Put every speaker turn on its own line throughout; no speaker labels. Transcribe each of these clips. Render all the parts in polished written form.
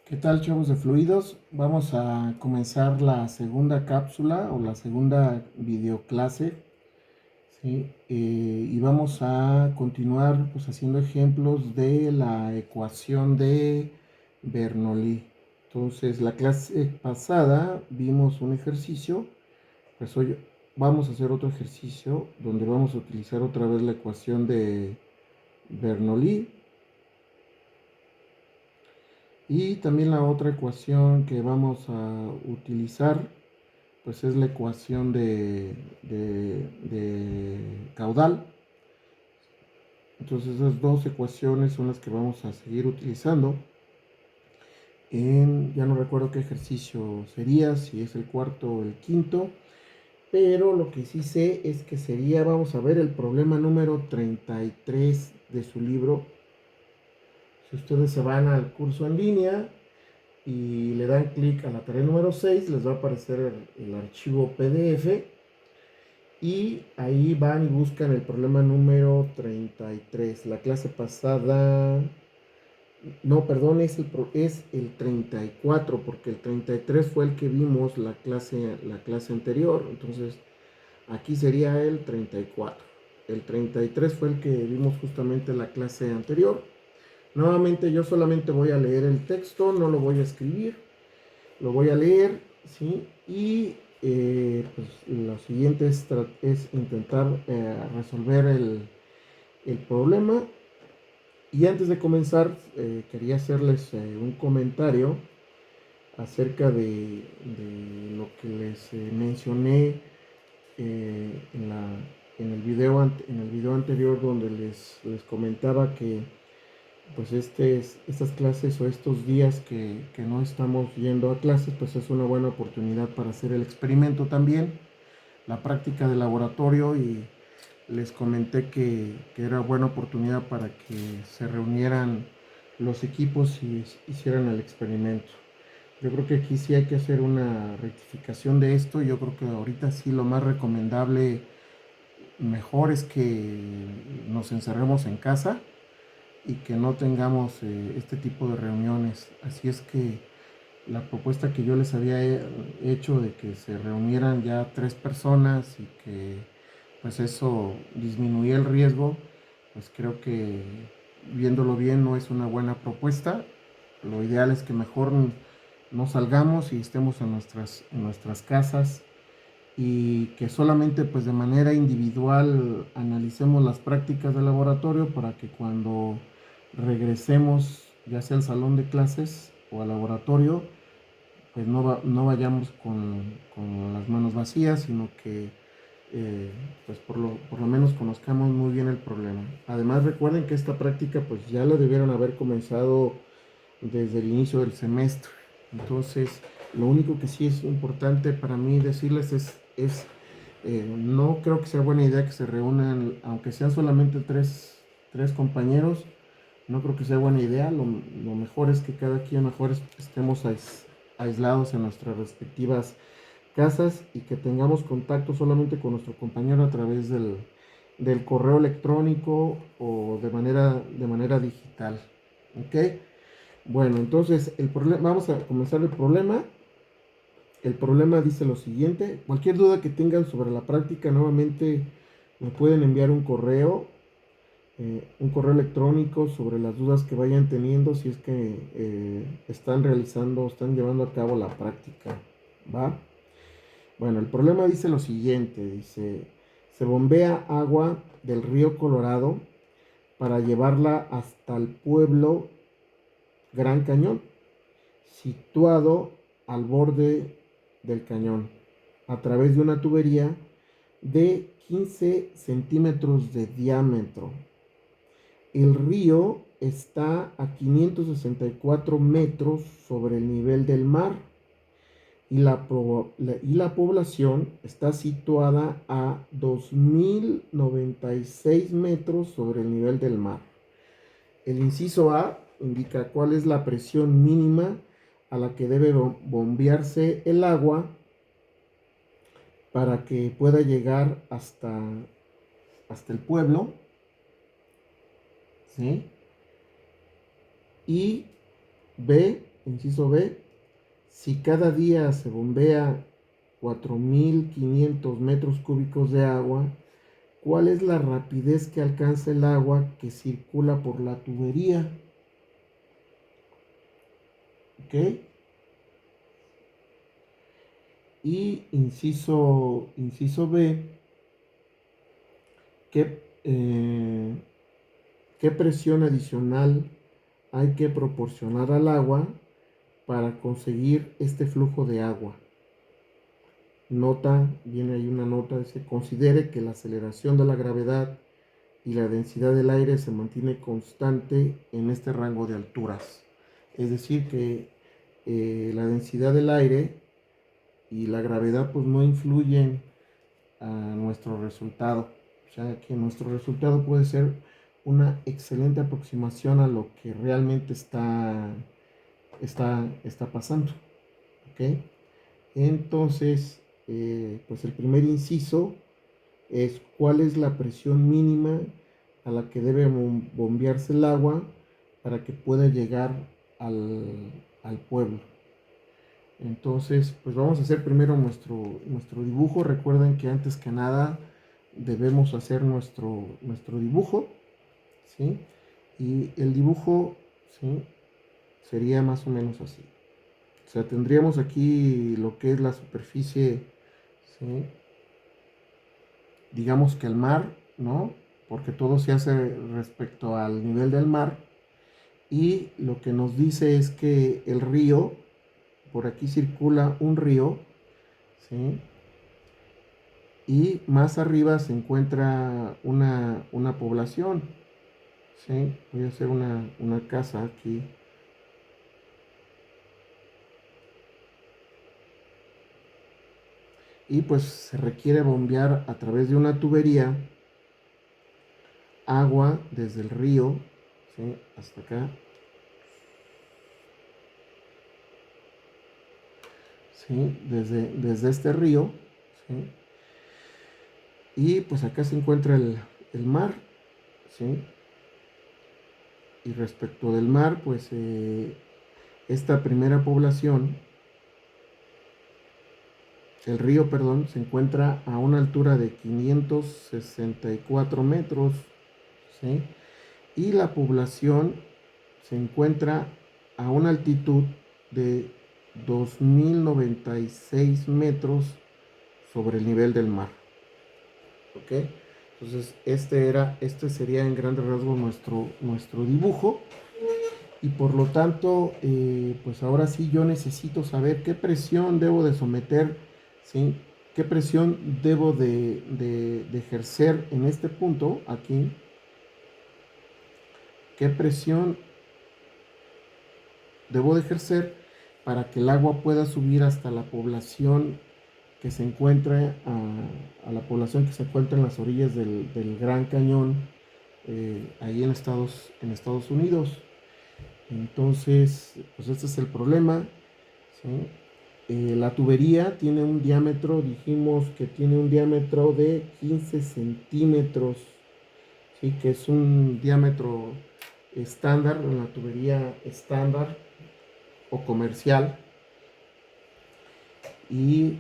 ¿Qué tal, chavos de fluidos? Vamos a comenzar la segunda cápsula o la segunda videoclase, ¿sí? Y vamos a continuar pues, haciendo ejemplos de la ecuación de Bernoulli. Entonces, la clase pasada vimos un ejercicio, pues hoy vamos a hacer otro ejercicio donde vamos a utilizar otra vez la ecuación de Bernoulli. Y también la otra ecuación que vamos a utilizar, pues es la ecuación de caudal. Entonces esas dos ecuaciones son las que vamos a seguir utilizando. Ya no recuerdo qué ejercicio sería, si es el cuarto o el quinto, pero lo que sí sé es que sería, vamos a ver el problema número 33 de su libro. Si ustedes se van al curso en línea, y le dan clic a la tarea número 6, les va a aparecer el archivo PDF y ahí van y buscan el problema número 33. La clase pasada, no, perdón, es el 34 porque el 33 fue el que vimos la clase anterior, entonces aquí sería el 34. El 33 fue el que vimos justamente la clase anterior. Nuevamente yo solamente voy a leer el texto, no lo voy a escribir. Lo voy a leer, ¿sí? Y pues lo siguiente es intentar resolver el problema. Y antes de comenzar, quería hacerles un comentario acerca de lo que les mencioné en el video anterior donde les comentaba que pues estas clases o estos días que no estamos yendo a clases, pues es una buena oportunidad para hacer el experimento también, la práctica de laboratorio, y les comenté que era buena oportunidad para que se reunieran los equipos y hicieran el experimento. Yo creo que aquí sí hay que hacer una rectificación de esto. Yo creo que ahorita sí lo más recomendable, mejor es que nos encerremos en casa y que no tengamos este tipo de reuniones. Así es que la propuesta que yo les había hecho de que se reunieran ya 3 personas y que pues eso disminuía el riesgo, pues creo que viéndolo bien no es una buena propuesta. Lo ideal es que mejor no salgamos y estemos en nuestras casas, y que solamente pues de manera individual analicemos las prácticas de laboratorio para que cuando regresemos ya sea al salón de clases o al laboratorio, pues no vayamos con las manos vacías, sino que eh, pues por lo menos conozcamos muy bien el problema. Además recuerden que esta práctica pues ya la debieron haber comenzado desde el inicio del semestre. Entonces, lo único que sí es importante para mí decirles no creo que sea buena idea que se reúnan, aunque sean solamente tres compañeros. No creo que sea buena idea. Lo mejor es que cada quien mejor estemos aislados en nuestras respectivas casas y que tengamos contacto solamente con nuestro compañero a través del correo electrónico o de manera digital. ¿Ok? Bueno, entonces vamos a comenzar el problema. El problema dice lo siguiente: cualquier duda que tengan sobre la práctica, nuevamente me pueden enviar un correo electrónico sobre las dudas que vayan teniendo si es que están llevando a cabo la práctica. ¿Va? Bueno, el problema dice lo siguiente: se bombea agua del río Colorado para llevarla hasta el pueblo Gran Cañón, situado al borde del cañón, a través de una tubería de 15 centímetros de diámetro. El río está a 564 metros sobre el nivel del mar y la población está situada a 2096 metros sobre el nivel del mar. El inciso A indica cuál es la presión mínima a la que debe bombearse el agua para que pueda llegar hasta el pueblo, ¿sí? Y B inciso B, si cada día se bombea 4.500 metros cúbicos de agua, ¿cuál es la rapidez que alcanza el agua que circula por la tubería? ¿Ok? Y inciso B, ¿qué, qué presión adicional hay que proporcionar al agua para conseguir este flujo de agua? Nota, viene ahí una nota, dice, considere que la aceleración de la gravedad y la densidad del aire se mantiene constante en este rango de alturas. Es decir, que la densidad del aire y la gravedad pues no influyen a nuestro resultado. O sea que nuestro resultado puede ser una excelente aproximación a lo que realmente está pasando. ¿Ok? Entonces, pues el primer inciso es cuál es la presión mínima a la que debe bombearse el agua para que pueda llegar al pueblo. Entonces, pues vamos a hacer primero nuestro dibujo. Recuerden que antes que nada debemos hacer nuestro dibujo, ¿sí? Y el dibujo, ¿sí? Sería más o menos así. O sea, tendríamos aquí lo que es la superficie, ¿sí? Digamos que el mar, ¿no? Porque todo se hace respecto al nivel del mar. Y lo que nos dice es que el río, por aquí circula un río, ¿sí? Y más arriba se encuentra una población, ¿sí? Voy a hacer una casa aquí. Y pues se requiere bombear a través de una tubería agua desde el río, ¿sí? Hasta acá, ¿sí? Desde este río, ¿sí? Y pues acá se encuentra el mar, ¿sí? Y respecto del mar, pues esta primera población, el río, perdón, se encuentra a una altura de 564 metros, ¿sí? Y la población se encuentra a una altitud de 2096 metros sobre el nivel del mar. ¿Ok? Entonces, este sería en grandes rasgos nuestro dibujo. Y por lo tanto, pues ahora sí yo necesito saber qué presión debo de someter, ¿sí? ¿Qué presión debo de ejercer en este punto, aquí? ¿Qué presión debo de ejercer para que el agua pueda subir hasta la población que se encuentra, a la población que se encuentra en las orillas del Gran Cañón, ahí en Estados Unidos? Entonces, pues este es el problema, ¿sí? La tubería tiene un diámetro, dijimos que tiene un diámetro de 15 centímetros, ¿sí? Que es un diámetro estándar, una tubería estándar o comercial. Y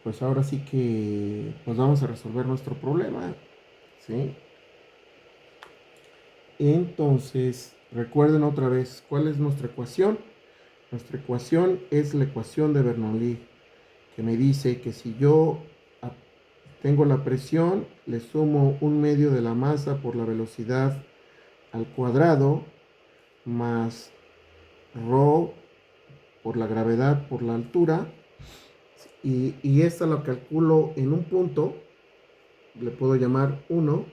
pues ahora sí que pues vamos a resolver nuestro problema, ¿sí? Entonces, recuerden otra vez, ¿cuál es nuestra ecuación? Nuestra ecuación es la ecuación de Bernoulli, que me dice que si yo tengo la presión, le sumo un medio de la masa por la velocidad al cuadrado, más ρ por la gravedad por la altura, y esta lo calculo en un punto, le puedo llamar 1,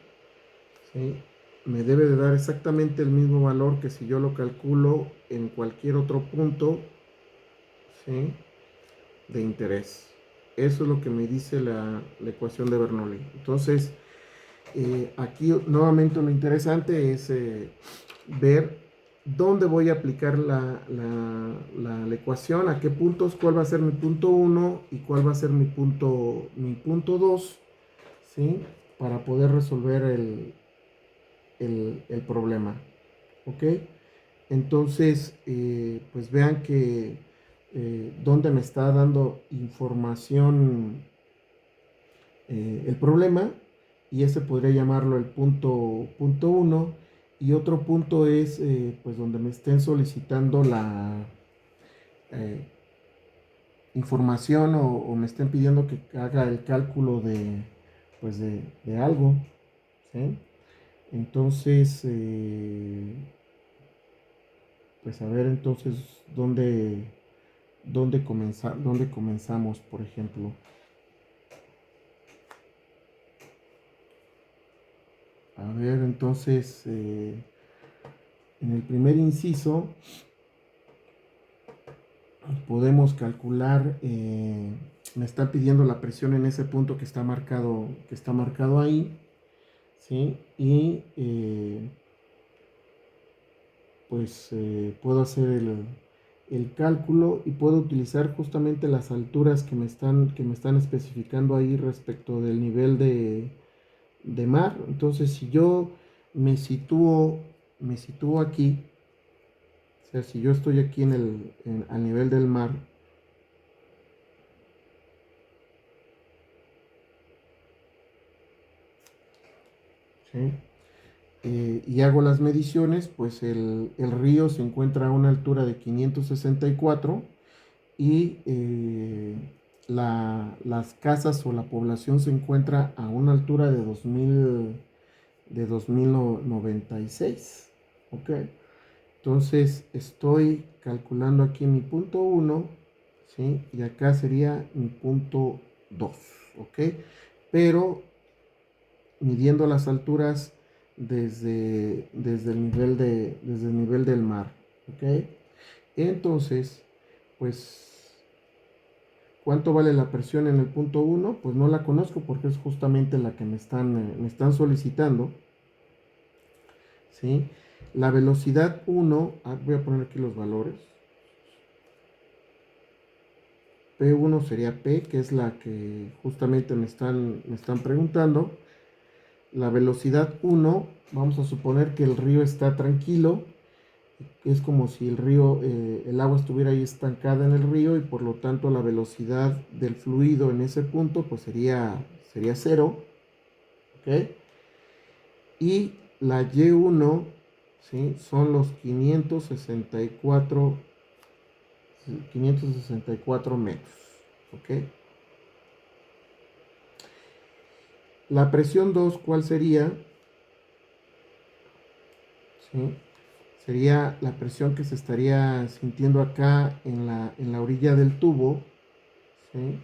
¿sí? Me debe de dar exactamente el mismo valor que si yo lo calculo en cualquier otro punto, ¿sí? De interés. Eso es lo que me dice la ecuación de Bernoulli. Entonces, aquí nuevamente lo interesante es ver dónde voy a aplicar la ecuación, a qué puntos, cuál va a ser mi punto 1 y cuál va a ser mi punto 2, ¿sí? Para poder resolver el problema. ¿Ok? Entonces, pues vean que donde me está dando información el problema, y ese podría llamarlo el punto 1, y otro punto es pues donde me estén solicitando la eh, información o me estén pidiendo que haga el cálculo de pues de algo, ¿sí? Entonces, pues a ver entonces dónde comenzamos, por ejemplo. A ver, entonces, en el primer inciso podemos calcular, me está pidiendo la presión en ese punto que está marcado ahí, ¿sí? Y pues puedo hacer el cálculo y puedo utilizar justamente las alturas que me están especificando ahí respecto del nivel de mar. Entonces, si yo me sitúo, me sitúo aquí, o sea, si yo estoy aquí a nivel del mar, ¿sí? Y hago las mediciones, pues el río se encuentra a una altura de 564 y las casas o la población se encuentra a una altura de 2096. ¿Ok? Entonces estoy calculando aquí mi punto 1, ¿sí? Y acá sería mi punto 2, ¿ok? Pero midiendo las alturas desde el nivel del mar, ¿ok? Entonces, pues, ¿cuánto vale la presión en el punto 1? Pues no la conozco porque es justamente la que me están solicitando, ¿sí? La velocidad 1, voy a poner aquí los valores. P1 sería P, que es la que justamente me están preguntando. La velocidad 1, vamos a suponer que el río está tranquilo, es como si el agua estuviera ahí estancada en el río y por lo tanto la velocidad del fluido en ese punto pues sería cero, ¿ok? Y la Y1, ¿sí? Son los 564 metros, ¿ok? La presión 2, ¿cuál sería? ¿Sí? Sería la presión que se estaría sintiendo acá en la orilla del tubo, ¿sí?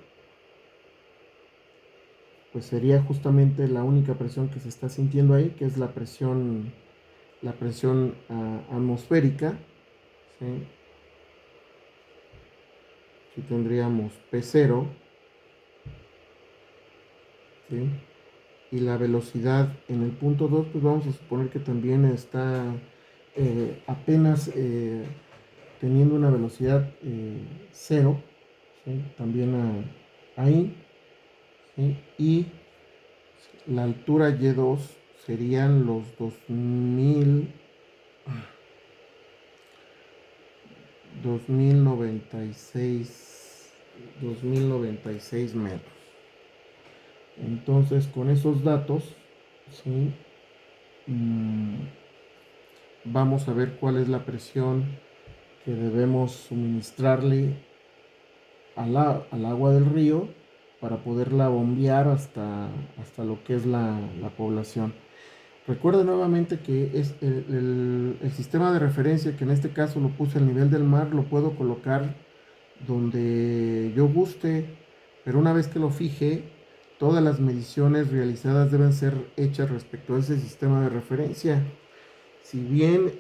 Pues sería justamente la única presión que se está sintiendo ahí, que es la presión atmosférica, ¿sí? Aquí tendríamos P0, ¿sí? Y la velocidad en el punto 2, pues vamos a suponer que también está apenas teniendo una velocidad 0, ¿sí? También ahí, ¿sí? Y la altura Y2 serían los 2096 metros. Entonces, con esos datos, ¿sí? Mm, vamos a ver cuál es la presión que debemos suministrarle al agua del río para poderla bombear hasta lo que es la población. Recuerda nuevamente que es el sistema de referencia, que en este caso lo puse al nivel del mar, lo puedo colocar donde yo guste, pero una vez que lo fije, todas las mediciones realizadas deben ser hechas respecto a ese sistema de referencia. Si bien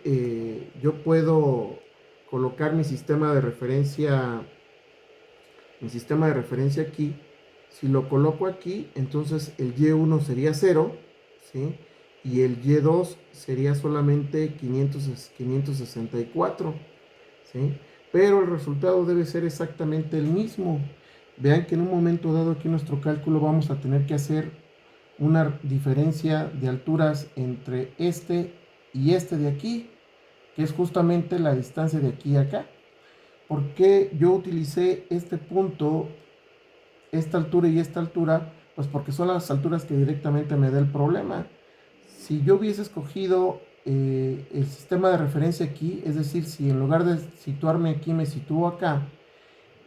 yo puedo colocar mi sistema de referencia aquí, si lo coloco aquí, entonces el Y1 sería 0, ¿sí? Y el Y2 sería solamente 564, ¿sí? Pero el resultado debe ser exactamente el mismo. Vean que en un momento dado aquí en nuestro cálculo vamos a tener que hacer una diferencia de alturas entre este y este de aquí, que es justamente la distancia de aquí a acá. ¿Por qué yo utilicé este punto, esta altura y esta altura? Pues porque son las alturas que directamente me da el problema. Si yo hubiese escogido el sistema de referencia aquí, es decir, si en lugar de situarme aquí me sitúo acá,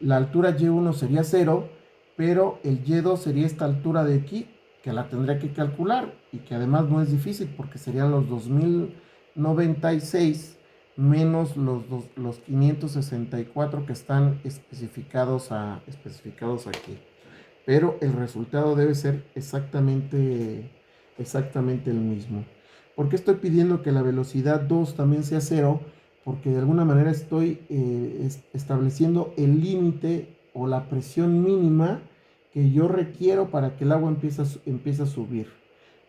la altura Y1 sería 0, pero el Y2 sería esta altura de aquí, que la tendré que calcular y que además no es difícil porque serían los 2096 menos los 564 que están especificados aquí. Pero el resultado debe ser exactamente el mismo. ¿Por qué estoy pidiendo que la velocidad 2 también sea 0? Porque de alguna manera estoy estableciendo el límite o la presión mínima que yo requiero para que el agua empiece a subir.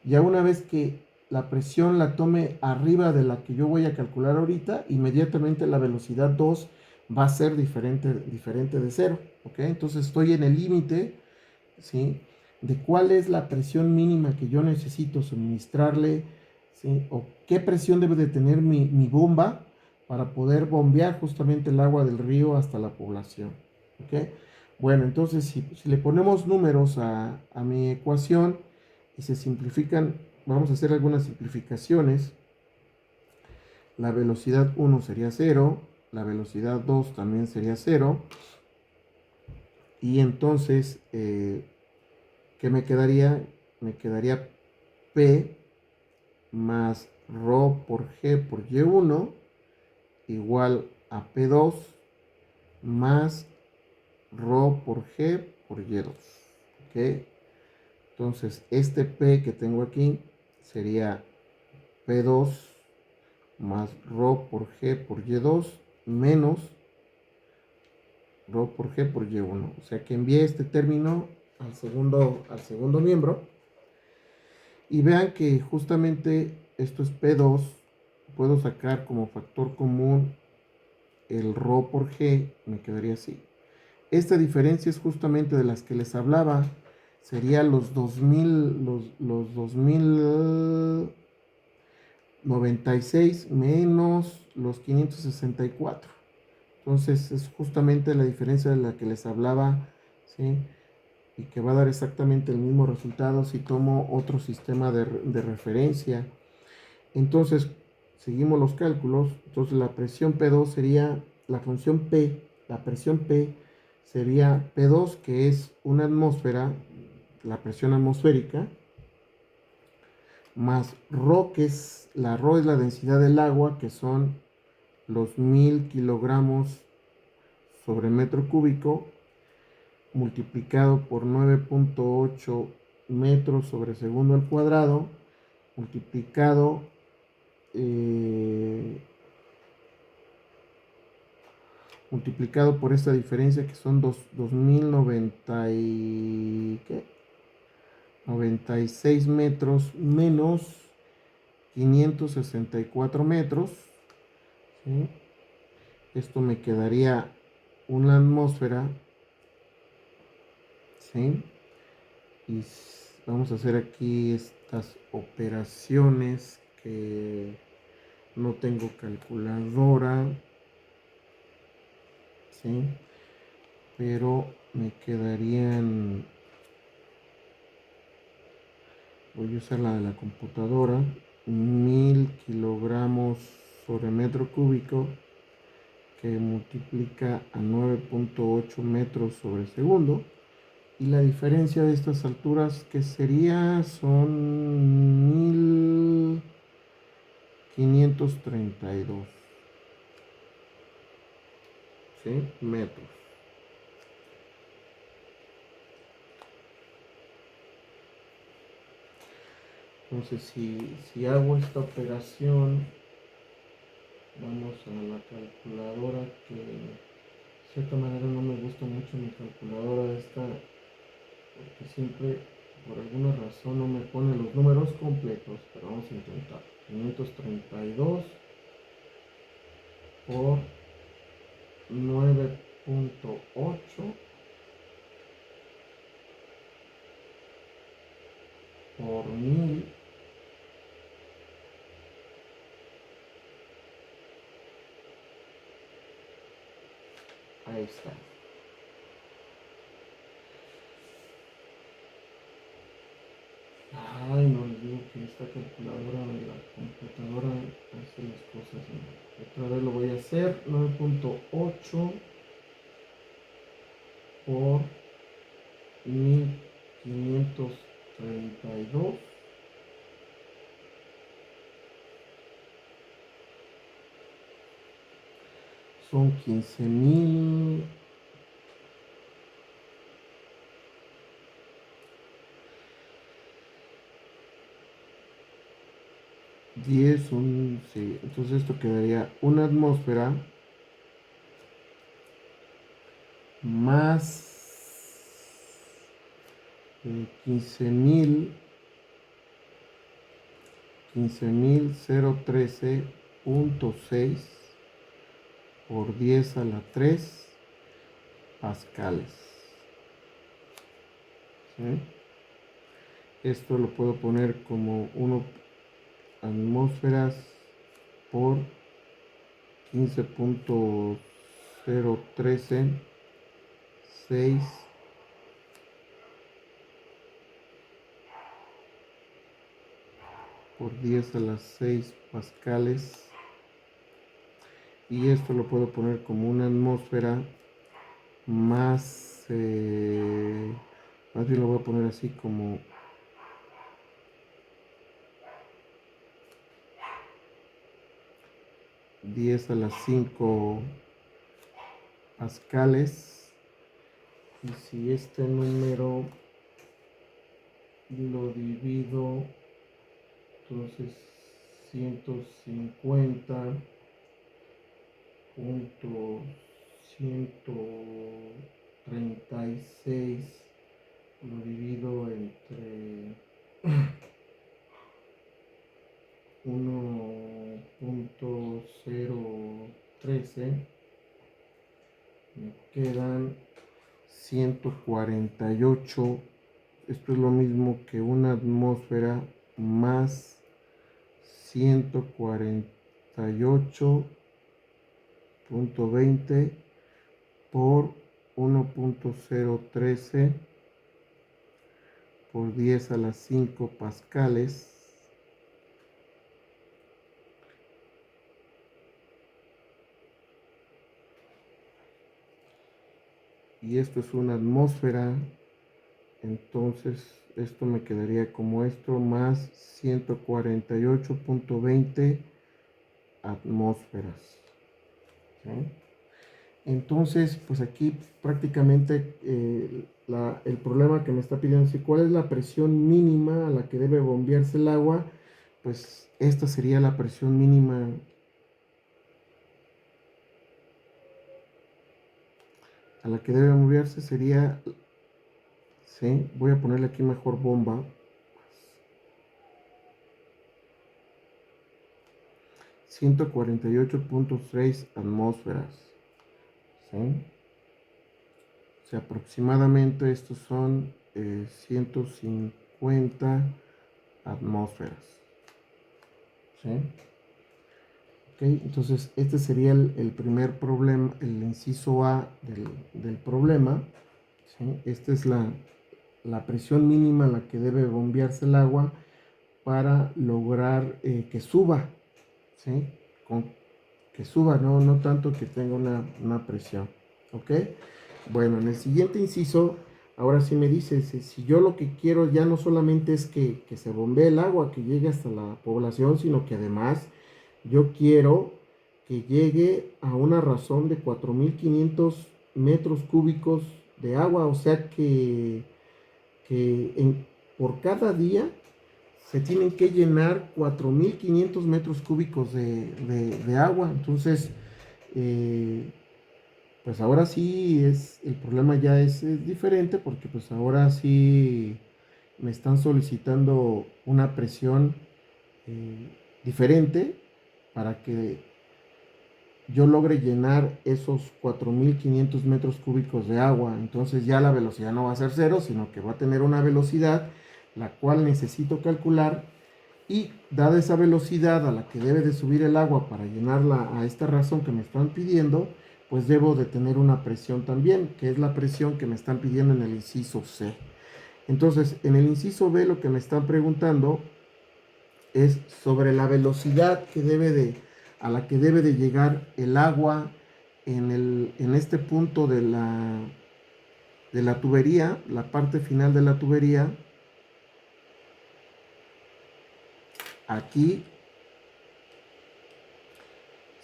Ya una vez que la presión la tome arriba de la que yo voy a calcular ahorita, inmediatamente la velocidad 2 va a ser diferente de 0. ¿Ok? Entonces estoy en el límite, ¿sí?, de cuál es la presión mínima que yo necesito suministrarle, ¿sí?, o qué presión debe de tener mi bomba para poder bombear justamente el agua del río hasta la población. ¿Ok? Bueno, entonces si le ponemos números a mi ecuación y se simplifican, vamos a hacer algunas simplificaciones. La velocidad 1 sería 0, la velocidad 2 también sería 0, y entonces, ¿qué me quedaría? Me quedaría P más ρ por G por Y1 igual a P2 más ρ por G por Y2. ¿Ok? Entonces, este P que tengo aquí sería P2 más ρ por G por Y2 menos ρ por G por Y1. O sea que envié este término al segundo miembro. Y vean que justamente esto es P2. Puedo sacar como factor común el ρ por G. Me quedaría así. Esta diferencia es justamente de las que les hablaba. Sería los 2096 menos los 564. Entonces es justamente la diferencia de la que les hablaba, ¿sí?, y que va a dar exactamente el mismo resultado si tomo otro sistema de referencia. Entonces, seguimos los cálculos. Entonces, la presión P2 sería la función P, la presión P sería P2, que es una atmósfera, la presión atmosférica, más ρ, que es la ρ es la densidad del agua, que son los 1000 kilogramos sobre metro cúbico, multiplicado por 9.8 metros sobre segundo al cuadrado, multiplicado eh, multiplicado por esta diferencia que son 2096 metros menos 564 metros, ¿sí? Esto me quedaría una atmósfera, ¿sí? Y vamos a hacer aquí estas operaciones que no tengo calculadora, ¿sí?, pero me quedarían, voy a usar la de la computadora, 1000 kilogramos sobre metro cúbico, que multiplica a 9.8 metros sobre segundo. Y la diferencia de estas alturas, que sería, son 1532, ¿sí?, metros. Entonces, si hago esta operación, vamos a la calculadora, que de cierta manera no me gusta mucho mi calculadora esta, porque siempre, por alguna razón, no me pone los números completos, pero vamos a intentar. 532 por 9.8 por 1000 Ahí está. Ay, no les digo que esta calculadora de la computadora hace las cosas mal. Otra vez lo voy a hacer. 9.8 por 1532 son 15.000. 10, sí. Entonces esto quedaría una atmósfera más 15.013.6 por 10 a la 3 pascales. ¿Sí? Esto lo puedo poner como 1 atmósferas por 15.013.6 por 10 a las 6 pascales. Y esto lo puedo poner como una atmósfera más, más bien lo voy a poner así como 10 a las 5 pascales. Y si este número lo divido, entonces 150.136 lo divido entre 1.013, me quedan 148. Esto es lo mismo que una atmósfera más 148.20 por 1.013 por 10 a las 5 pascales. Y esto es una atmósfera, entonces esto me quedaría como esto más 148.20 atmósferas. ¿Sí? Entonces, pues aquí prácticamente el problema que me está pidiendo es cuál es la presión mínima a la que debe bombearse el agua. Pues esta sería la presión mínima a la que debe bombearse, sería, ¿sí? Voy a ponerle aquí mejor bomba. 148.6 atmósferas. ¿Sí? O sea, aproximadamente estos son 150 atmósferas. ¿Sí? Ok, entonces este sería el primer problema, el inciso A del problema. ¿Sí? Esta es la presión mínima a la que debe bombearse el agua para lograr que suba. ¿Sí? Que suba, no tanto que tenga una presión. ¿Ok? Bueno, en el siguiente inciso, ahora sí me dice, si yo lo que quiero ya no solamente es que se bombee el agua, que llegue hasta la población, sino que además yo quiero que llegue a una razón de 4.500 metros cúbicos de agua, o sea que por cada día se tienen que llenar 4.500 metros cúbicos de agua. Entonces, pues ahora sí el problema ya es diferente porque pues ahora sí me están solicitando una presión diferente para que yo logre llenar esos 4.500 metros cúbicos de agua. Entonces ya la velocidad no va a ser cero, sino que va a tener una velocidad la cual necesito calcular, y dada esa velocidad a la que debe de subir el agua para llenarla a esta razón que me están pidiendo, pues debo de tener una presión también, que es la presión que me están pidiendo en el inciso C. Entonces, en el inciso B lo que me están preguntando es sobre la velocidad a la que debe de llegar el agua en este punto de la tubería, la parte final de la tubería, aquí.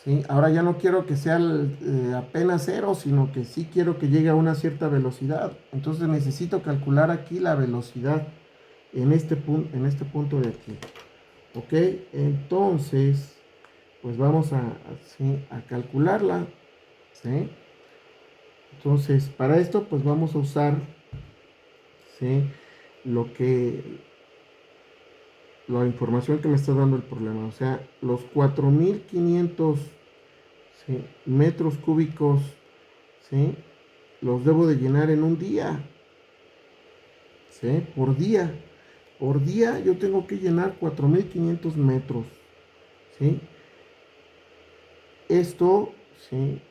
¿Sí? Ahora ya no quiero que sea apenas cero, sino que sí quiero que llegue a una cierta velocidad. Entonces necesito calcular aquí la velocidad en este punto de aquí. ¿Ok? Entonces, pues vamos ¿sí? a calcularla. ¿Sí? Entonces, para esto, pues vamos a usar, ¿sí? lo que, la información que me está dando el problema. O sea, los 4500, ¿sí? metros cúbicos, ¿sí? los debo de llenar en un día, ¿sí? Por día. Por día yo tengo que llenar 4500 metros, ¿sí? Esto, ¿sí?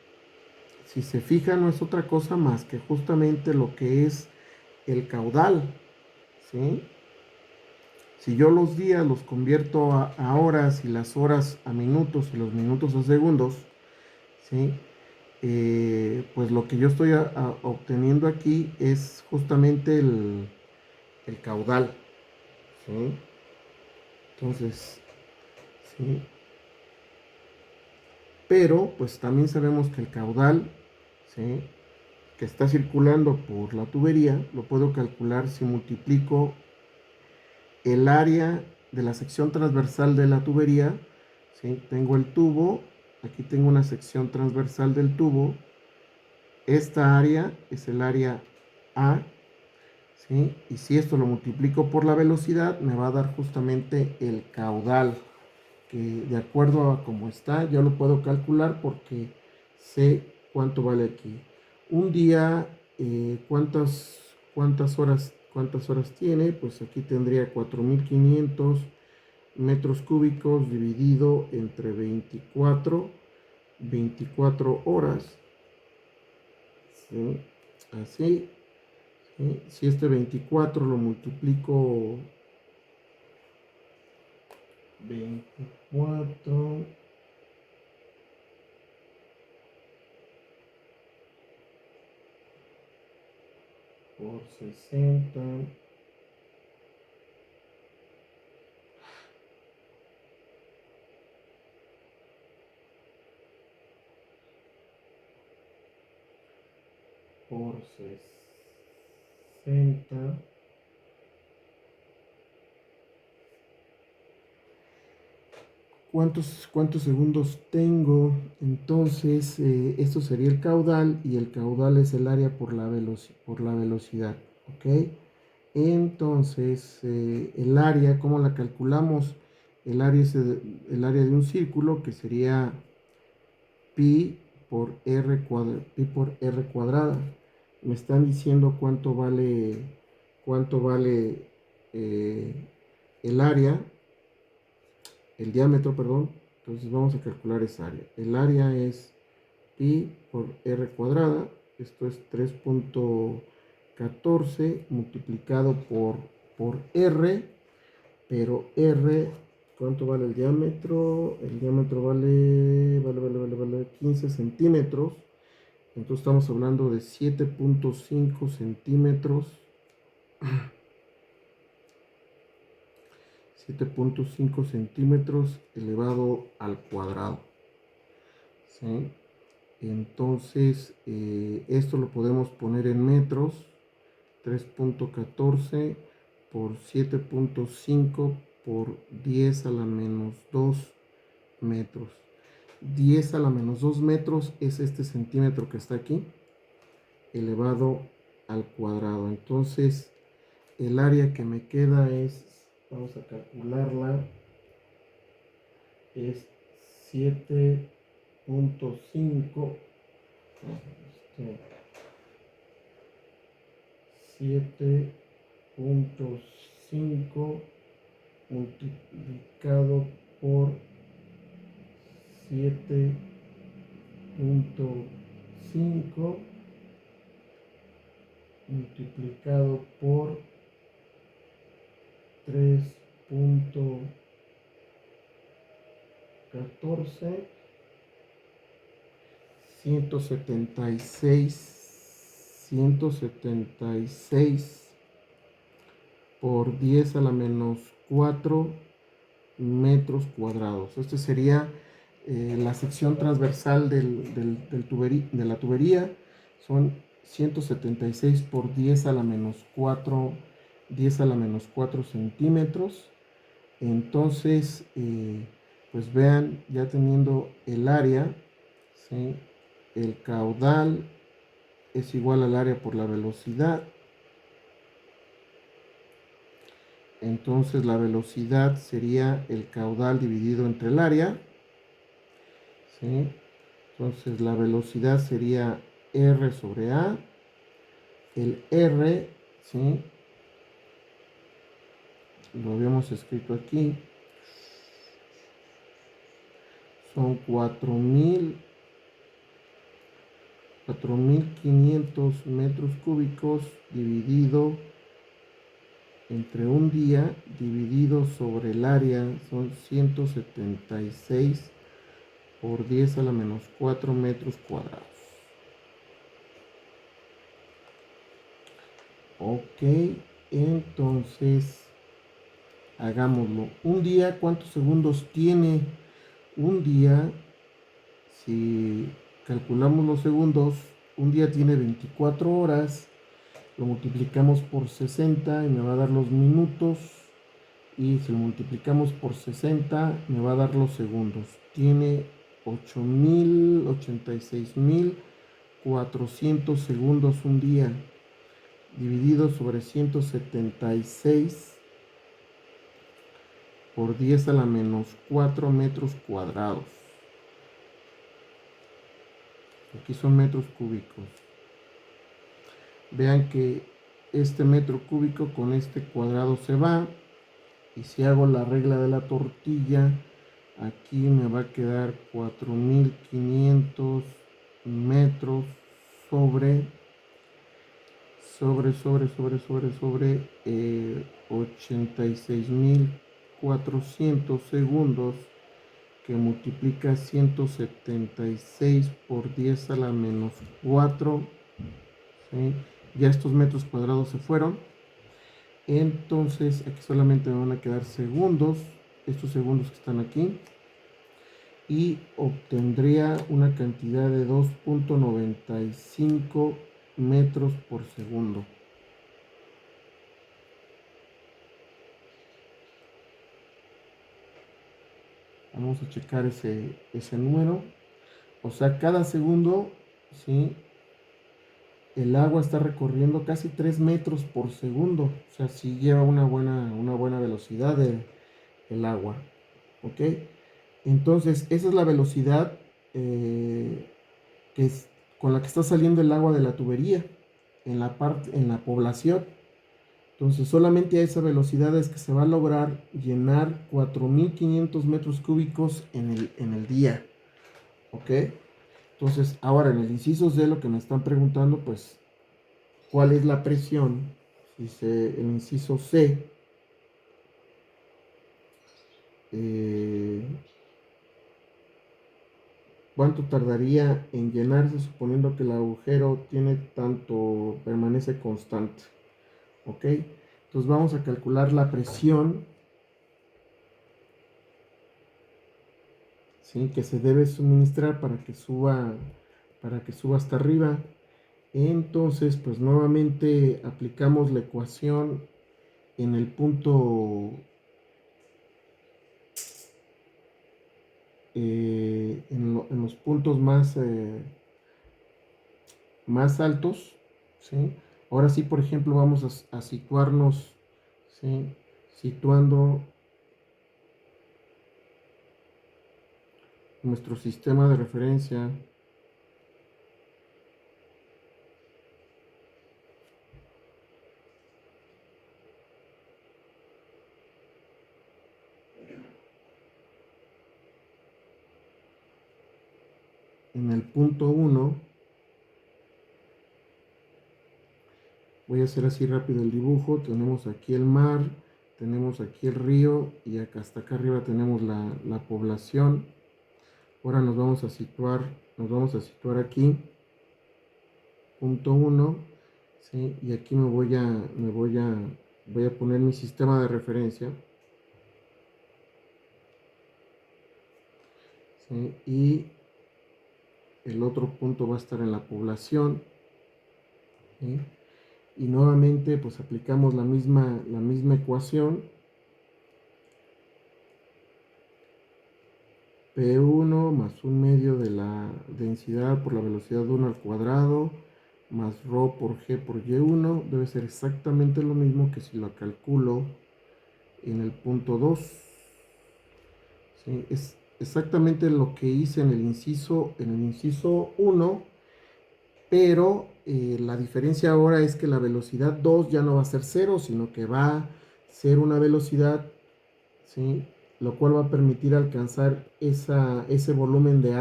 Si se fija, no es otra cosa más que justamente lo que es el caudal, ¿sí? Si yo los días los convierto a horas y las horas a minutos y los minutos a segundos, ¿sí? Pues lo que yo estoy obteniendo aquí es justamente el caudal, ¿sí? Entonces, ¿sí? Pero pues también sabemos que el caudal, ¿sí? que está circulando por la tubería, lo puedo calcular si multiplico el área de la sección transversal de la tubería, ¿sí? Tengo el tubo, aquí tengo una sección transversal del tubo, esta área es el área A, ¿sí? Y si esto lo multiplico por la velocidad, me va a dar justamente el caudal, que de acuerdo a cómo está, yo lo puedo calcular porque sé cuánto vale aquí. Un día, cuántas horas tiene? Pues aquí tendría 4500 metros cúbicos dividido entre 24 horas, ¿sí? Así, ¿sí? Si este 24 lo multiplico 24 por 60 por 60, ¿cuántos segundos tengo? Entonces, esto sería el caudal y el caudal es el área por la velocidad, ¿ok? Entonces, el área, ¿cómo la calculamos? El área es el área de un círculo que sería pi por r cuadrada. Me están diciendo cuánto vale eh, el área, el diámetro, perdón. Entonces vamos a calcular esa área. El área es pi por r cuadrada. Esto es 3.14 multiplicado por r, pero r, ¿cuánto vale el diámetro? El diámetro vale 15 centímetros. Entonces estamos hablando de 7.5 centímetros. 7.5 centímetros elevado al cuadrado, ¿sí? Entonces, esto lo podemos poner en metros. 3.14 por 7.5 por 10 a la menos 2 metros. 10 a la menos 2 metros es este centímetro que está aquí, elevado al cuadrado. Entonces, el área que me queda es, vamos a calcularla, es 7.5, 7.5 multiplicado por 7.5 5 multiplicado por 3.14, 176 por 10 a la menos 4 metros cuadrados. Este sería la sección transversal de la tubería. Son 176 por 10 a la menos 4, 10 a la menos 4 centímetros. Entonces, pues vean, ya teniendo el área, ¿sí? El caudal es igual al área por la velocidad. Entonces la velocidad sería el caudal dividido entre el área, ¿sí? Entonces la velocidad sería R sobre A. El R, ¿sí? Lo habíamos escrito aquí. Son 4.500 metros cúbicos dividido entre un día, dividido sobre el área, son 176 por 10 a la menos 4 metros cuadrados. Ok, entonces hagámoslo. Un día, ¿cuántos segundos tiene? Un día, si calculamos los segundos, un día tiene 24 horas, lo multiplicamos por 60 y me va a dar los minutos, y si lo multiplicamos por 60 me va a dar los segundos. Tiene 86.400 segundos un día, dividido sobre 176 por 10 a la menos 4 metros cuadrados. Aquí son metros cúbicos. Vean que este metro cúbico con este cuadrado se va, y si hago la regla de la tortilla, aquí me va a quedar 4.500 metros sobre 86.400 segundos, que multiplica 176 por 10 a la menos 4, ¿sí? Ya estos metros cuadrados se fueron. Entonces aquí solamente me van a quedar segundos, estos segundos que están aquí, y obtendría una cantidad de 2.95 metros por segundo. Vamos a checar ese número. O sea, cada segundo, ¿sí? El agua está recorriendo casi 3 metros por segundo. O sea, sí lleva una buena velocidad el agua. ¿Ok? Entonces, esa es la velocidad que es, con la que está saliendo el agua de la tubería en la población. Entonces, solamente a esa velocidad es que se va a lograr llenar 4.500 metros cúbicos en el día. ¿Ok? Entonces, ahora en el inciso C, lo que me están preguntando, pues, ¿cuál es la presión? Dice el inciso C. Eh, ¿Cuánto tardaría en llenarse suponiendo que el agujero tiene tanto, permanece constante? ¿Ok? Entonces vamos a calcular la presión, ¿sí? Que se debe suministrar para que suba hasta arriba. Entonces, pues nuevamente aplicamos la ecuación en el punto, en los puntos más altos, ¿sí? Ahora sí, por ejemplo, vamos a situarnos, ¿sí? Situando nuestro sistema de referencia en el punto 1, Voy a hacer así rápido el dibujo. Tenemos aquí el mar, tenemos aquí el río y acá hasta acá arriba tenemos la población. Ahora nos vamos a situar aquí, punto 1, ¿sí? Y aquí voy a poner mi sistema de referencia, ¿sí? Y el otro punto va a estar en la población, ¿sí? Y nuevamente pues aplicamos la misma ecuación. P1 más un medio de la densidad por la velocidad 1 al cuadrado más ρ por g por y1 debe ser exactamente lo mismo que si lo calculo en el punto 2. ¿Sí? Es exactamente lo que hice en el inciso 1, pero la diferencia ahora es que la velocidad 2 ya no va a ser 0, sino que va a ser una velocidad, ¿sí? Lo cual va a permitir alcanzar ese volumen de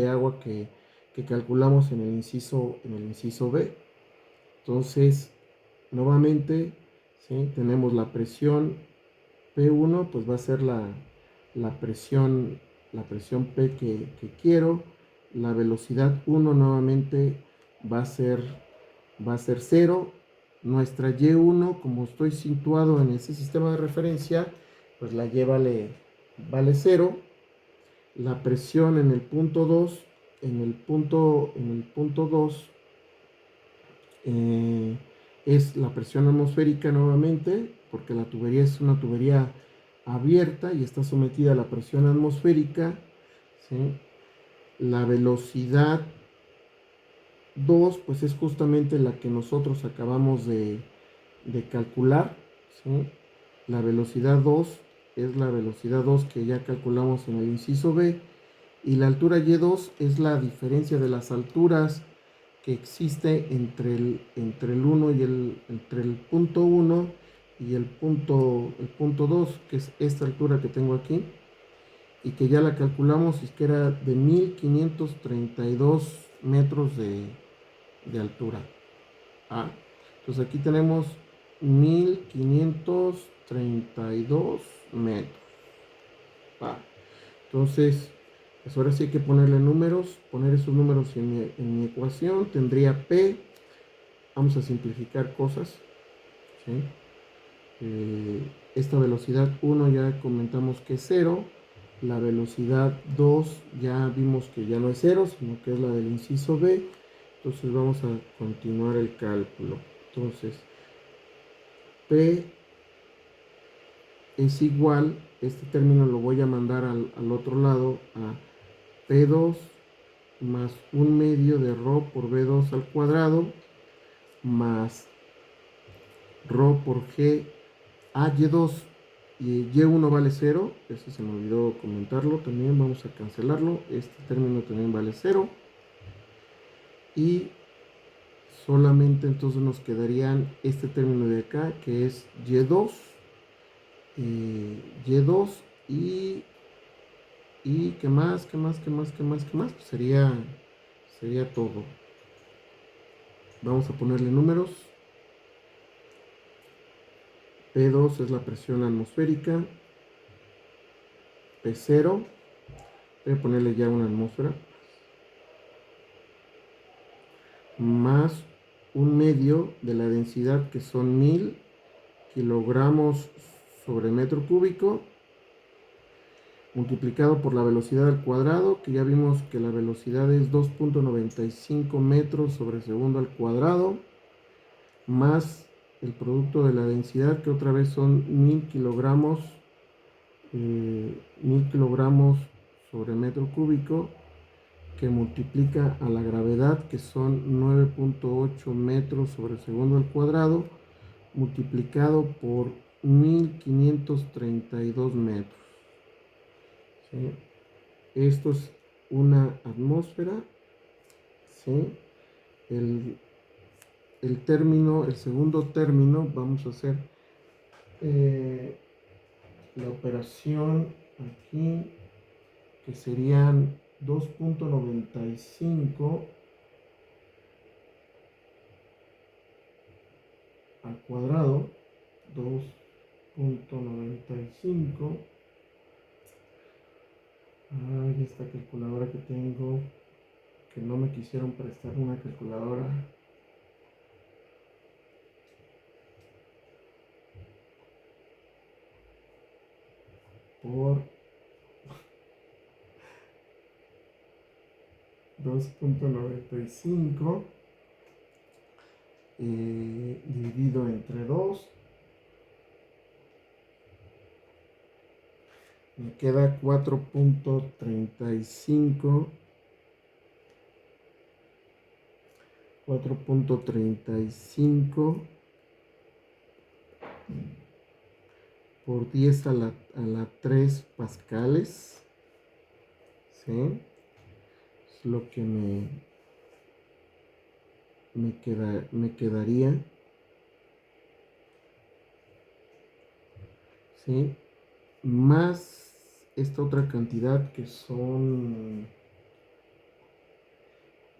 agua que calculamos en el inciso B. Entonces, nuevamente, ¿sí? Tenemos la presión P1, pues va a ser la presión, la presión P que quiero. La velocidad 1 nuevamente va a ser, va a ser 0. Nuestra Y1, como estoy situado en ese sistema de referencia, pues la Y vale 0. La presión en el punto 2, en el punto 2 es la presión atmosférica nuevamente, porque la tubería es una tubería abierta y está sometida a la presión atmosférica, ¿sí? La velocidad 2 pues es justamente la que nosotros acabamos de calcular, ¿sí? La velocidad 2 es la velocidad 2 que ya calculamos en el inciso B, y la altura Y2 es la diferencia de las alturas que existe entre el 1 y entre el punto 1 y el punto 2, que es esta altura que tengo aquí, y que ya la calculamos y que era de 1532 metros de altura. Ah, entonces aquí tenemos 1532 metros. Ah, entonces, pues ahora sí hay que ponerle números, poner esos números en mi ecuación. Tendría P, vamos a simplificar cosas, ¿sí? Esta velocidad 1 ya comentamos que es 0. La velocidad 2 ya vimos que ya no es 0, sino que es la del inciso B. Entonces vamos a continuar el cálculo. Entonces, P es igual, este término lo voy a mandar al otro lado, a P2 más un medio de ρ por B2 al cuadrado más ρ por G a Y2, y Y1 vale 0, eso se me olvidó comentarlo también, vamos a cancelarlo, este término también vale 0, y solamente entonces nos quedarían este término de acá, que es Y2, Y2 y ¿qué más? Pues sería todo. Vamos a ponerle números. P2 es la presión atmosférica, P0, voy a ponerle ya una atmósfera, más un medio de la densidad, que son 1000 kilogramos sobre metro cúbico, multiplicado por la velocidad al cuadrado, que ya vimos que la velocidad es 2.95 metros sobre segundo al cuadrado, más el producto de la densidad, que otra vez son 1000 kilogramos sobre metro cúbico, que multiplica a la gravedad, que son 9.8 metros sobre segundo al cuadrado, multiplicado por 1532 metros. ¿Sí? Esto es una atmósfera. ¿Sí? El segundo término, vamos a hacer la operación aquí, que serían 2.95 al cuadrado, 2.95. Ay, esta calculadora que tengo, que no me quisieron prestar una calculadora. Por 2.95 dividido entre 2, me queda 4.35. 4.35 por 10 a la 3 pascales, ¿sí? Es lo que me quedaría, ¿sí? Más esta otra cantidad que son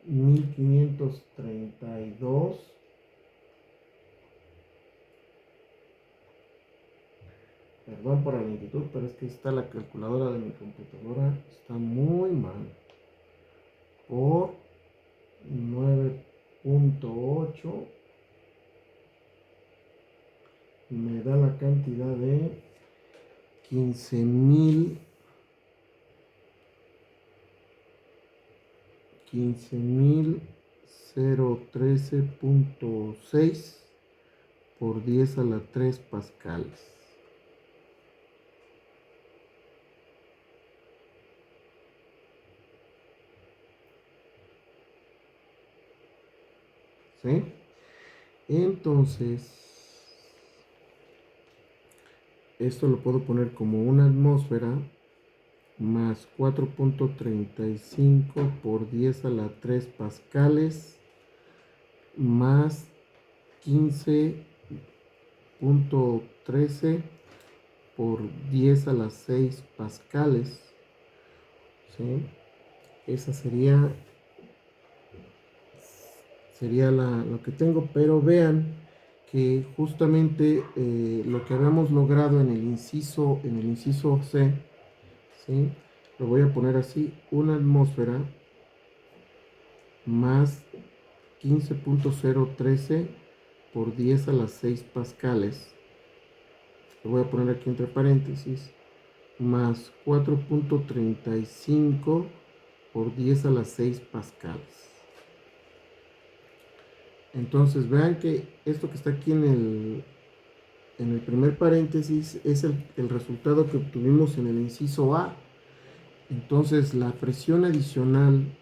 1532. Perdón por la lentitud, pero es que está la calculadora de mi computadora, está muy mal. Por 9.8 me da la cantidad de 15.013.6 por 10 a la 3 pascales. ¿Sí? Entonces, esto lo puedo poner como una atmósfera más 4.35 por 10 a la 3 pascales más 15.13 por 10 a la 6 pascales, ¿sí? Esa sería lo que tengo, pero vean que justamente lo que habíamos logrado en el inciso C, ¿sí? Lo voy a poner así: una atmósfera más 15.013 por 10 a las 6 pascales, lo voy a poner aquí entre paréntesis, más 4.35 por 10 a las 6 pascales. Entonces vean que esto que está aquí en el primer paréntesis es el resultado que obtuvimos en el inciso A. Entonces la presión adicional,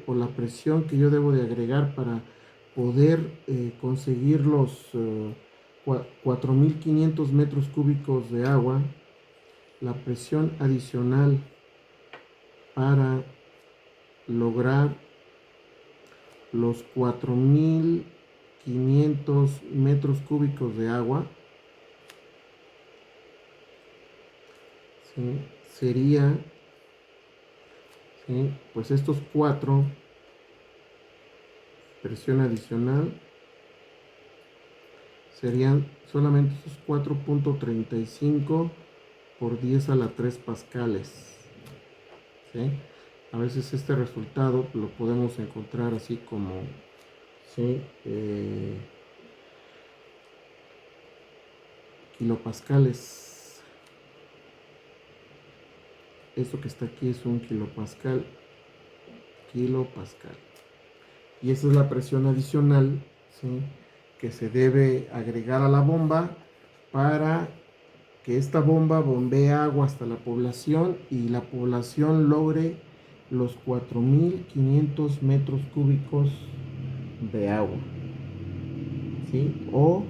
o la presión que yo debo de agregar para poder conseguir los 4.500 metros cúbicos de agua, la presión adicional para lograr los 4.500 metros cúbicos de agua, ¿sí? Sería, ¿sí? Pues estos 4, presión adicional, serían solamente esos 4.35 por 10 a la 3 pascales, ¿sí? A veces este resultado lo podemos encontrar así como, ¿sí? Kilopascales. Esto que está aquí es un kilopascal. Y esa es la presión adicional, ¿sí? Que se debe agregar a la bomba para que esta bomba bombee agua hasta la población y la población logre los 4.500 metros cúbicos de agua, ¿sí? O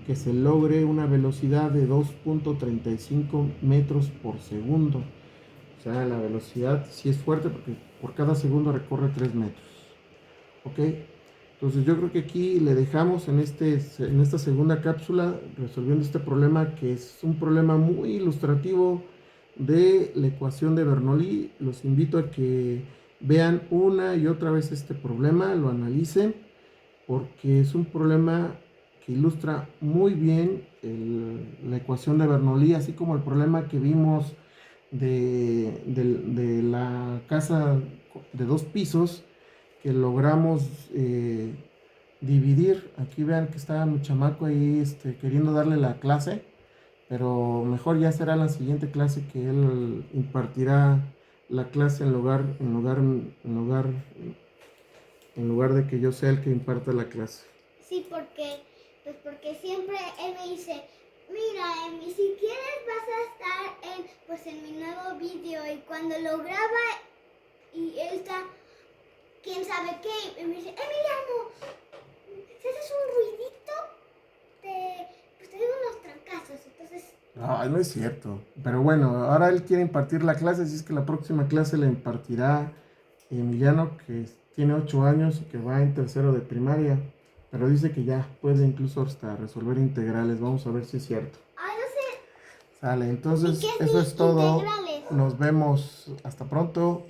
que se logre una velocidad de 2.35 metros por segundo. O sea, la velocidad sí es fuerte porque por cada segundo recorre 3 metros. ¿Ok? Entonces yo creo que aquí le dejamos en esta segunda cápsula resolviendo este problema, que es un problema muy ilustrativo de la ecuación de Bernoulli. Los invito a que vean una y otra vez este problema, lo analicen, porque es un problema que ilustra muy bien la ecuación de Bernoulli, así como el problema que vimos de la casa de 2 pisos, que logramos dividir. Aquí vean que está mi chamaco ahí queriendo darle la clase, pero mejor ya será la siguiente clase que él impartirá la clase en lugar de que yo sea el que imparta la clase.
Sí, porque siempre él me dice, mira, Emi, si quieres vas a estar en mi nuevo vídeo, y cuando lo graba y él está, quién sabe qué, y me dice, Emiliano, si haces un ruidito, pues te doy unos trancazos. Entonces...
No, no es cierto. Pero bueno, ahora él quiere impartir la clase, así es que la próxima clase la impartirá Emiliano, que tiene 8 años y que va en tercero de primaria. Pero dice que ya puede incluso hasta resolver integrales. Vamos a ver si es cierto.
Ah, no sé.
Sale, entonces
¿Y qué
eso es todo.
integrales?
Nos vemos. Hasta pronto.